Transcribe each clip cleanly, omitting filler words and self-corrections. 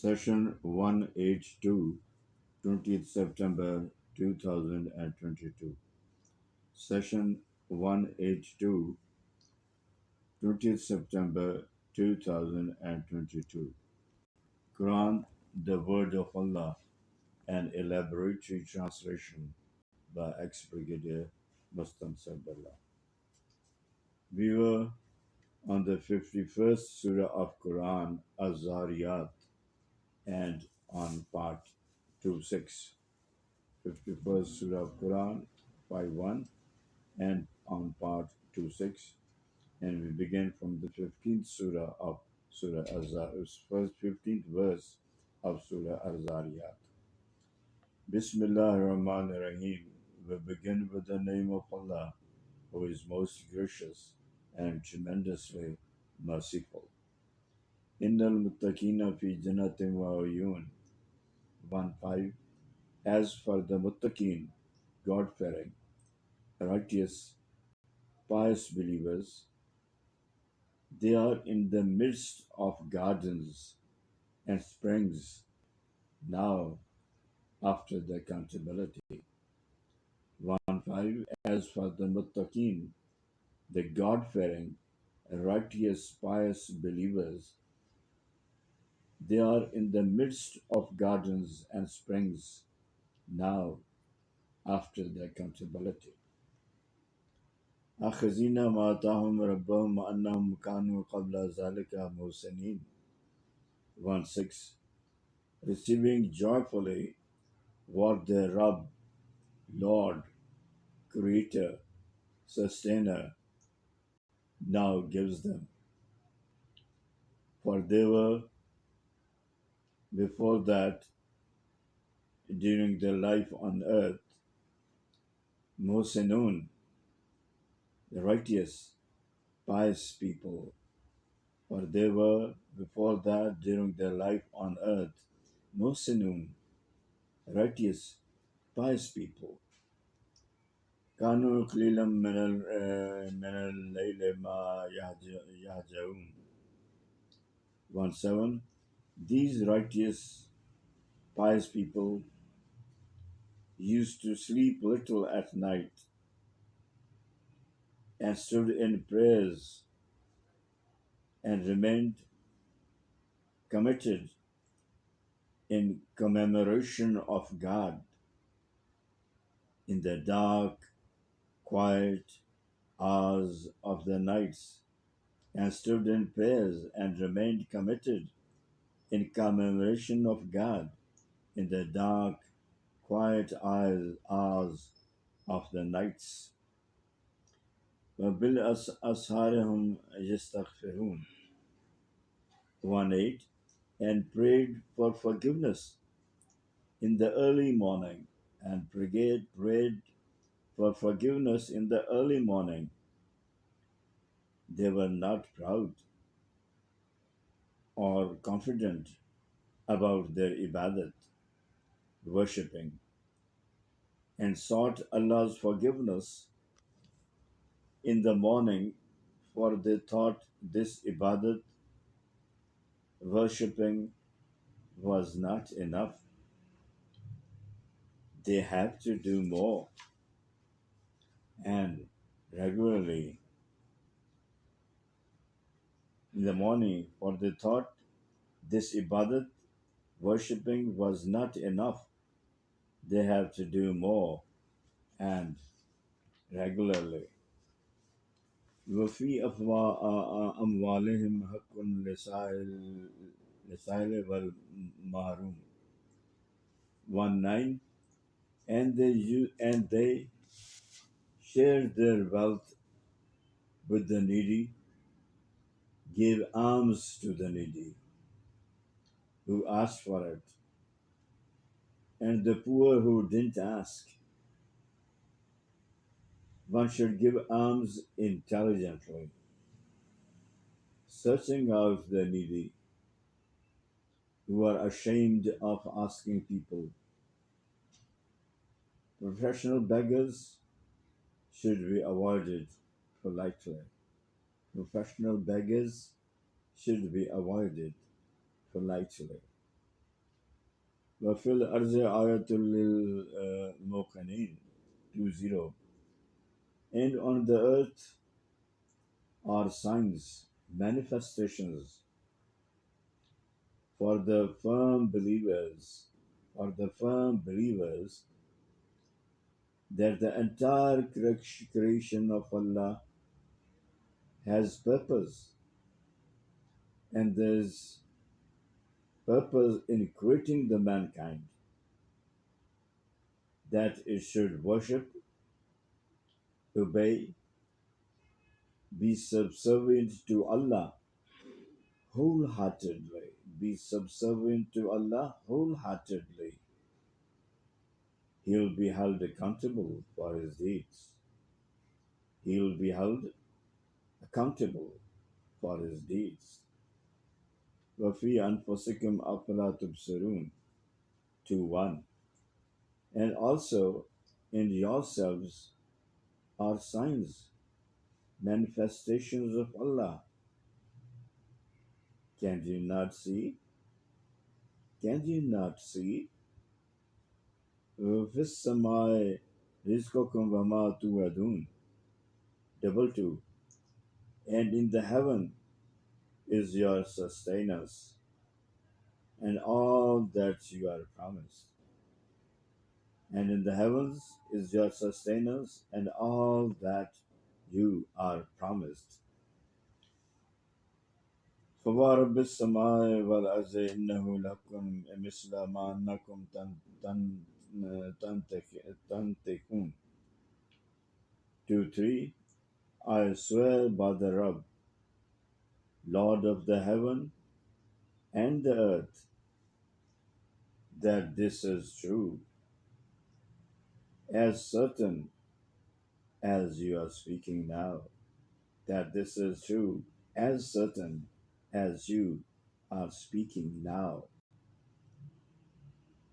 Session 1H2, 20th September 2022. Session 1H2, 20th September 2022. Quran, the Word of Allah, an elaboratory translation by ex-Brigadier Mustam Sabdallah. We were on the 51st Surah of Quran, Az-Zariyat, and on part 2.6. 51st Surah of Quran 5.1 and on part 2.6, and we begin from the 15th Surah of Surah first 15th verse of Surah Al-Zariyat. Bismillah ar-Rahman ar-Rahim. We begin with the name of Allah, who is most gracious and tremendously merciful. Innal muttaqina fi jannatin wa uyun. 1.5. As for the muttaqin, God-fearing, righteous, pious believers, they are in the midst of gardens and springs now after the accountability. 1.5. As for the muttaqin, the God-fearing, righteous, pious believers, they are in the midst of gardens and springs now after the accountability. أخذين ما آتاهم ربهم وأنهم كانوا قبل ذلك محسنين. 1.6. Receiving joyfully what their Rabb, Lord, Creator, Sustainer now gives them. For they were before that, during their life on earth, Muhsinun, the righteous, pious people. For they were before that, during their life on earth, Muhsinun, righteous, pious people. كانوا قليلا من الليل ما يهجعون. 1.7. These righteous, pious people used to sleep little at night and stood in prayers and remained committed in commemoration of God in the dark, quiet hours of the nights, and stood in prayers and remained committed in commemoration of God in the dark, quiet hours of the nights. وَبِالْأَسْحَارِ هُمْ يَسْتَغْفِرُونَ. 1.8. And prayed for forgiveness in the early morning, and prayed for forgiveness in the early morning. They were not proud or confident about their ibadat, worshipping, and sought Allah's forgiveness in the morning, for they thought this ibadat, worshipping, was not enough. They have to do more and regularly in the morning, for they thought this ibadat, worshipping, was not enough. They have to do more and regularly. وفي أموالهم حق للسائل والمحروم. 1.9. And they share their wealth with the needy, give alms to the needy who asked for it, and the poor who didn't ask. One should give alms intelligently, searching out the needy who are ashamed of asking people. Professional beggars should be avoided politely. Professional beggars should be avoided politely. وفي الأرض آية للموقنين 20. And on the earth are signs, manifestations for the firm believers, for the firm believers that the entire creation of Allah has purpose, and there's purpose in creating the mankind, that it should worship, obey, be subservient to Allah wholeheartedly, be subservient to Allah wholeheartedly. He'll be held accountable for his deeds. He'll be held accountable for his deeds. وَفِي أَنفُسِكُمْ أَفَلَا تُبْصِرُونَ 2:1. And also in yourselves are signs, manifestations of Allah. Can you not see? Can you not see? وَفِي السَّمَاءِ رِزْقُكُمْ وَمَا تُوعَدُونَ 2:2. And in the heaven is your sustenance and all that you are promised. And in the heavens is your sustenance and all that you are promised. فَوَرَبِّ السَّمَاءِ وَالْأَرْضِ إِنَّهُ لَكُمْ مِثْلَ مَا أَنَّكُمْ تَنْتِقُونَ 2:3. I swear by the Rabb, Lord of the heaven and the earth, that this is true, as certain as you are speaking now. That this is true, as certain as you are speaking now.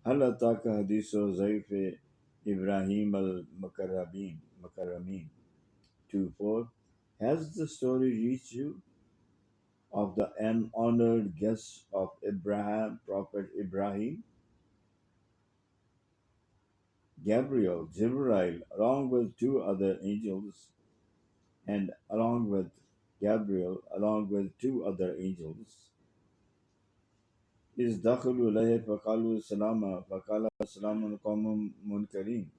هل أتاك حديث ضيف إبراهيم المكرمين 2:4. Has the story reached you of the unhonored guests of Abraham, Prophet Ibrahim? Gabriel, Jibril, along with two other angels, and along with Gabriel, along with two other angels, إذ دخلوا إليه فقالوا سلاما فقال سلام قوم منكرين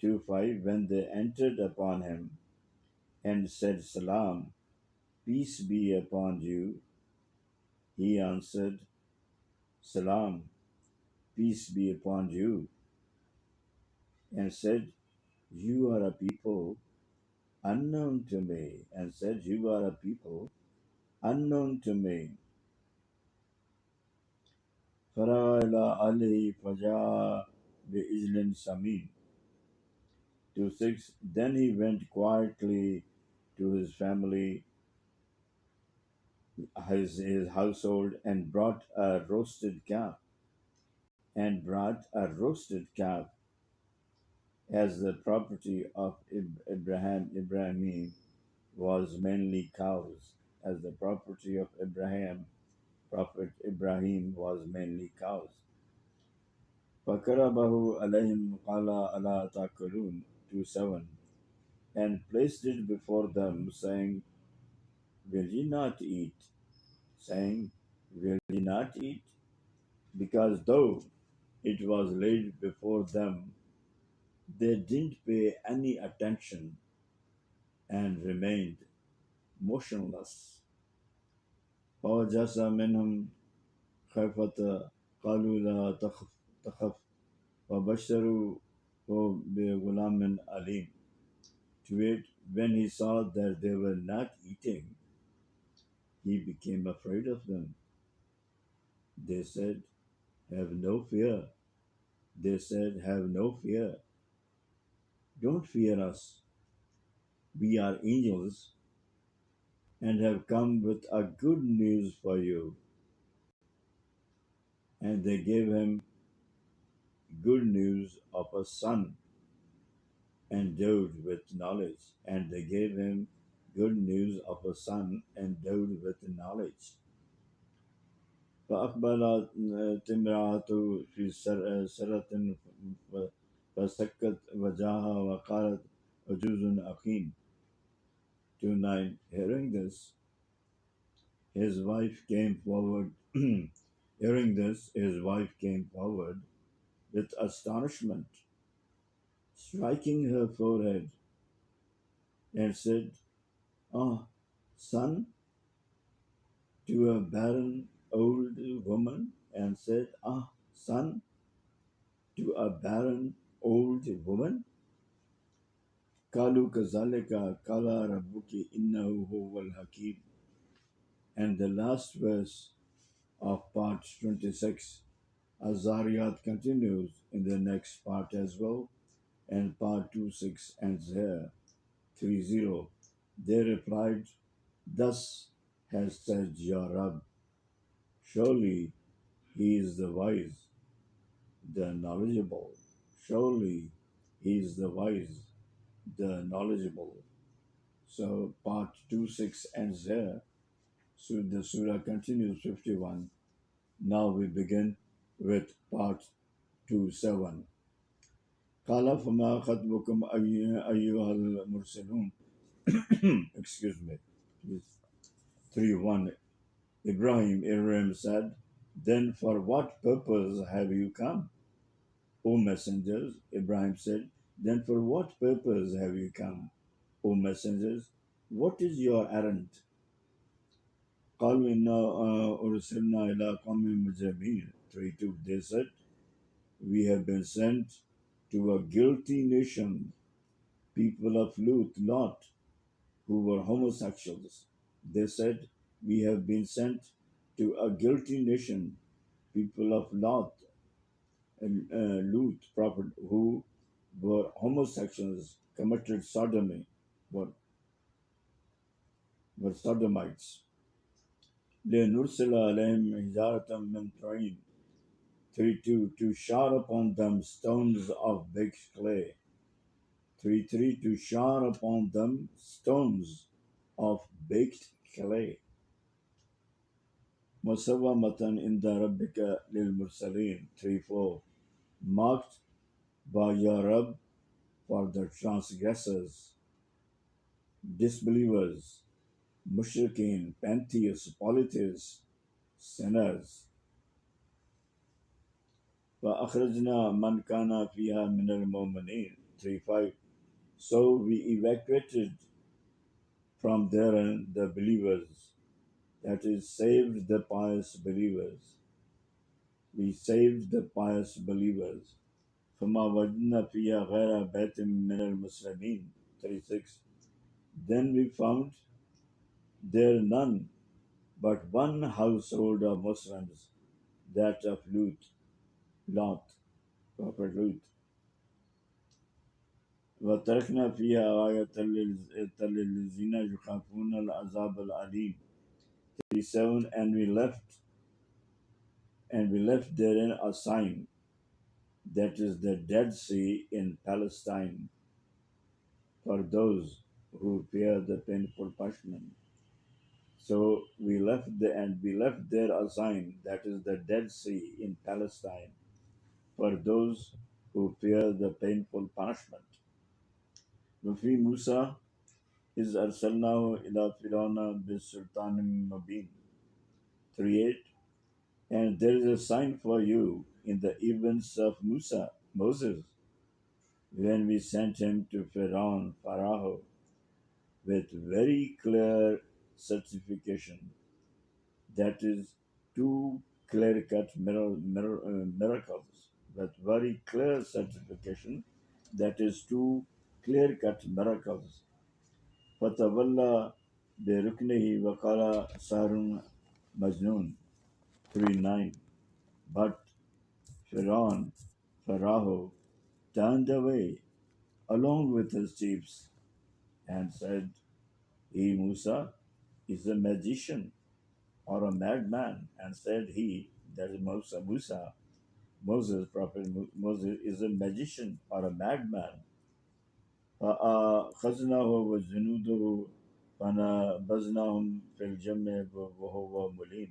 2:5. When they entered upon him and said Salam, peace be upon you, he answered Salam, peace be upon you, and said, You are a people unknown to me, and said, You are a people unknown to me. فرأى إلى أهله فجاء بإجل سمين 2:6. Then he went quietly to his family, his household, and brought a roasted calf, as the property of Ibrahim was mainly cows, as the property of Abraham, Prophet Ibrahim, was mainly cows. فَكَرَبَهُ عَلَيْهِمْ قَالَ أَلَا تَأْكُلُونَ 2:7. And placed it before them, saying, Will ye not eat? Saying, Will ye not eat? Because though it was laid before them, they didn't pay any attention and remained motionless. فَوَجَسَ مِنْهُمْ خَيْفَةَ قَالُوا لَا تَخَفْ وَبَشَّرُوهُ بِغُلَامٍ أَلِيمٍ 2:8. When he saw that they were not eating, he became afraid of them. They said, Have no fear. They said, Have no fear. Don't fear us. We are angels and have come with a good news for you. And they gave him good news of a son endowed with knowledge. And they gave him good news of a son endowed with knowledge. فأقبلت امرأة في سرة فسكت وجهها وقالت عجوز أقيم. 2:9. Hearing this, his wife came forward. Hearing this, his wife came forward with astonishment, striking her forehead, and said, "Ah, son," to a barren old woman, and said, "Ah, son," to a barren old woman. قالوا كذلك قال ربك إنه هو الحكيم. And the last verse of part 26, Azariyat continues in the next part as well, and part 26 ends here, 30. They replied, "Thus has said your Rabb, surely he is the wise, the knowledgeable. Surely he is the wise, the knowledgeable." So part 26 ends here. So the surah continues 51. Now we begin with part 27. قال فما خطبكم أيها المرسلون. Excuse me. Please. 3:1. Ibrahim said, "Then for what purpose have you come, O messengers?" Ibrahim said, "Then for what purpose have you come, O messengers? What is your errand?" قالوا إنا أرسلنا إلى قوم مجرمين. 3:2. They said, "We have been sent to a guilty nation, people of Lot, who were homosexuals." They said, "We have been sent to a guilty nation, people of Lot and Lut, prophet, who were homosexuals, committed sodomy, were, were sodomites. لنرسل عليهم حجارة من طين. 3:2. To shower upon them stones of baked clay. 3:3. To shower upon them stones of baked clay. مسومة عند ربك للمرسلين. 3:4. Marked by your Rabb for the transgressors, disbelievers, mushrikeen, pantheists, polytheists, sinners. فأخرجنا من كان فيها من المؤمنين. 3:5. So we evacuated from therein the believers, that is, saved the pious believers. We saved the pious believers. فما وجدنا فيها غير بيت من المسلمين. 36. Then we found there none but one household of Muslims, that of Lot, Prophet Lut. وتركنا فيها آية للذين يخافون العذاب الأليم. 37. And we left therein a sign, that is the Dead Sea in Palestine, for those who fear the painful punishment. So we left there a sign, that is the Dead Sea in Palestine, for those who fear the painful punishment. وفي موسى إذ أرسلناه إلى فرعون بسلطان مبين. 3:8. And there is a sign for you in the events of Moses, when we sent him to Pharaoh, with very clear certification, that is, two clear-cut miracles, with very clear certification, that is, two clear-cut miracles. فتولى بركنه وقال سار مجنون. 3:9. But Pharaoh turned away along with his chiefs and said, "He, Musa, is a magician or a madman." And said he, that is Moses, Prophet Moses, is a magician or a madman. فأخذناه وجنوده فنبذناهم في الجم وهو مليم.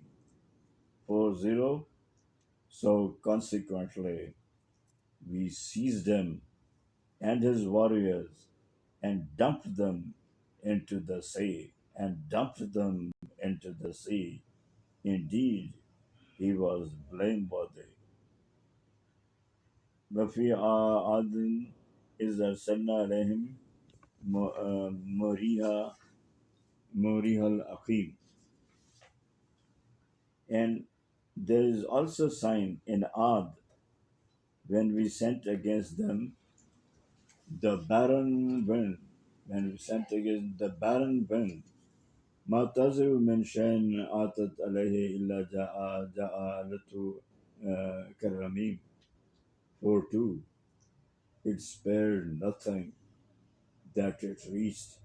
40. So consequently, we seized him and his warriors and dumped them into the sea, and dumped them into the sea. Indeed, he was blameworthy. وفي عاد إذ أرسلنا عليهم مريها الأقيم. And there is also sign in Ad when we sent against them the barren wind. When we sent against the barren wind, ما تزر من شيء عاتت عليه إلا جعلته كالرميم. 4:2. It spared nothing that it reached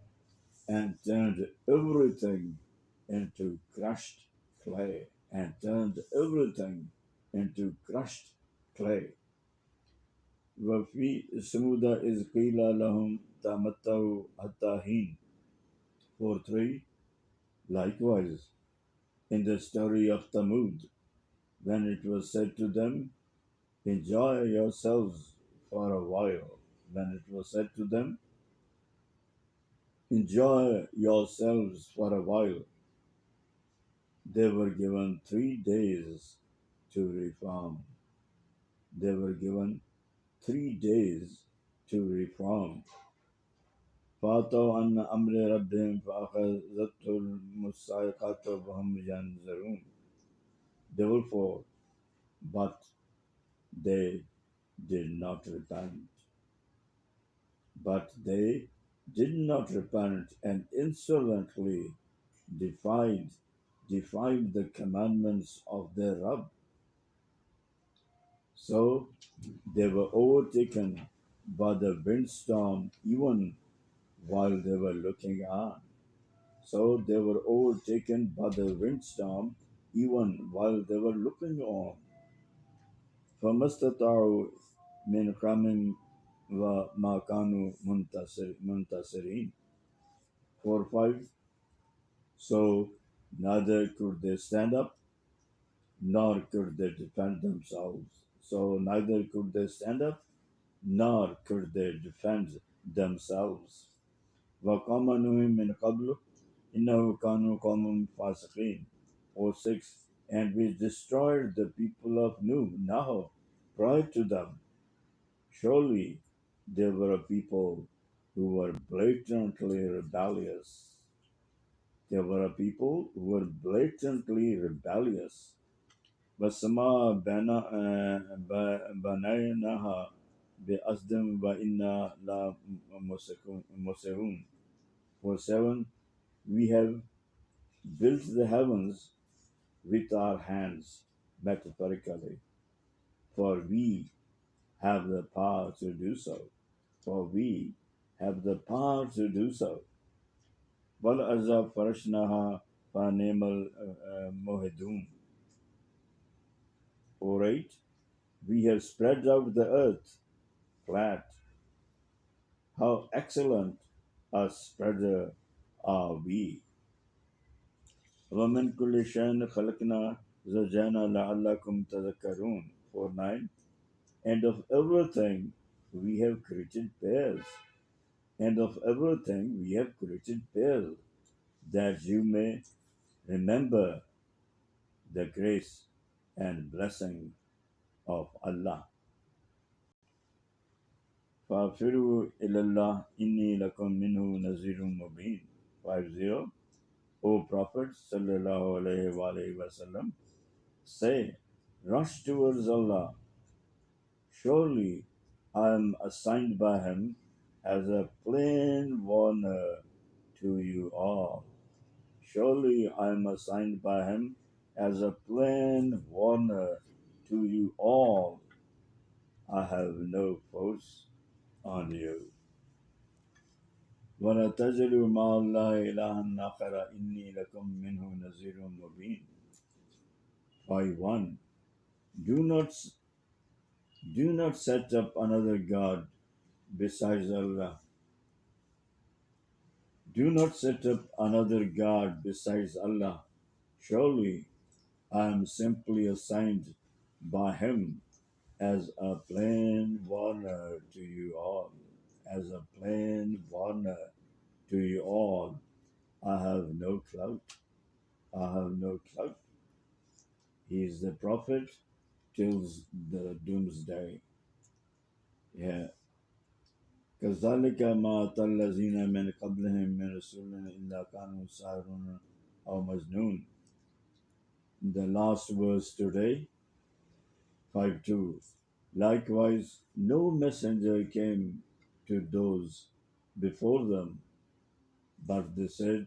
and turned everything into crushed clay. And turned everything into crushed clay. وفي ثمود إذ قيل لهم تمتعوا حتى حين. 4:3. Likewise, in the story of Thamud, when it was said to them, enjoy yourselves for a while. When it was said to them, enjoy yourselves for a while, they were given 3 days to reform. They were given 3 days to reform. فَأَتَوْا عَنْ أَمْرِ رَبِّهِمْ فَأَخَذَتْهُمُ الصَّاعِقَةُ وَهُمْ يَنظُرُونَ. Therefore, but they did not repent. But they did not repent and insolently defied defied the commandments of their Rabb. So they were overtaken by the windstorm even while they were looking on. So they were overtaken by the windstorm even while they were looking on. فَمَا اسْتَطَاعُوا مِنْ قَامٍ وَمَا كَانُوا منتصرين. 4:5. So neither could they stand up, nor could they defend themselves. So neither could they stand up, nor could they defend themselves. وَقَوْمَ نُوحٍ مِّن قَبْلُ إِنَّهُ كَانُوا قَوْمًا فَاسِقِينَ. Or 6. And we destroyed the people of Nuh prior to them. Surely they were a people who were blatantly rebellious. They were a people who were blatantly rebellious. وَالسَّمَاءَ بَنَيْنَاهَا بِأَصْدٍ وَإِنَّا لَمُوسِعُونَ. For 7. We have built the heavens with our hands, metaphorically, for we have the power to do so. For we have the power to do so. وَالْأَرْضَ فَرَشْنَاهَا فَنِعْمَ الْمَهِدُونَ. 4:8. We have spread out the earth flat. How excellent a spreader are we. وَمِنْ كُلِّ شَيْءٍ خَلَقْنَا زَوْجَيْنِ لَعَلَّكُمْ تَذَكَّرُونَ. 4:9. And of everything we have created pairs. And of everything we have created pairs, that you may remember the grace and blessing of Allah. فَافِرُوا إِلَى اللَّهِ إِنِّي لَكُمْ مِنْهُ نَذِيرٌ مُبِينٌ. 50. O Prophet sallallahu alaihi wasallam, say, rush towards Allah. Surely I am assigned by Him as a plain warner to you all. Surely I am assigned by Him as a plain warner to you all. I have no force on you. وَلَا تَجْعَلُوا مَعَ اللَّهِ إِلَٰهًا آخَرَ إِنِّي لَكُمْ مِنْهُ نَذِيرٌ مُبِينٌ. 5:1. Do not do not set up another God besides Allah. Do not set up another God besides Allah. Surely I am simply assigned by him as a plain warner to you all. As a plain warner to you all. I have no clout. I have no clout. He is the prophet till the doomsday. Yeah. كذلك ما أتى الذين من قبلهم من رسول إلا كانوا ساحرون أو مجنون. The last verse today, 5:2. Likewise, no messenger came to those before them, but they said,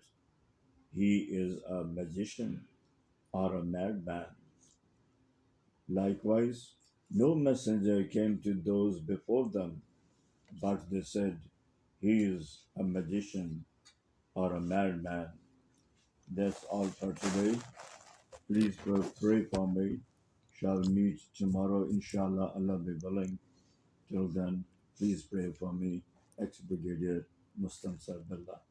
he is a magician or a madman. Likewise, no messenger came to those before them, but they said, he is a magician or a madman. That's all for today. Please pray for me. Shall meet tomorrow, inshallah, Allah be willing. Till then, please pray for me, ex Brigadier Mustam Billah.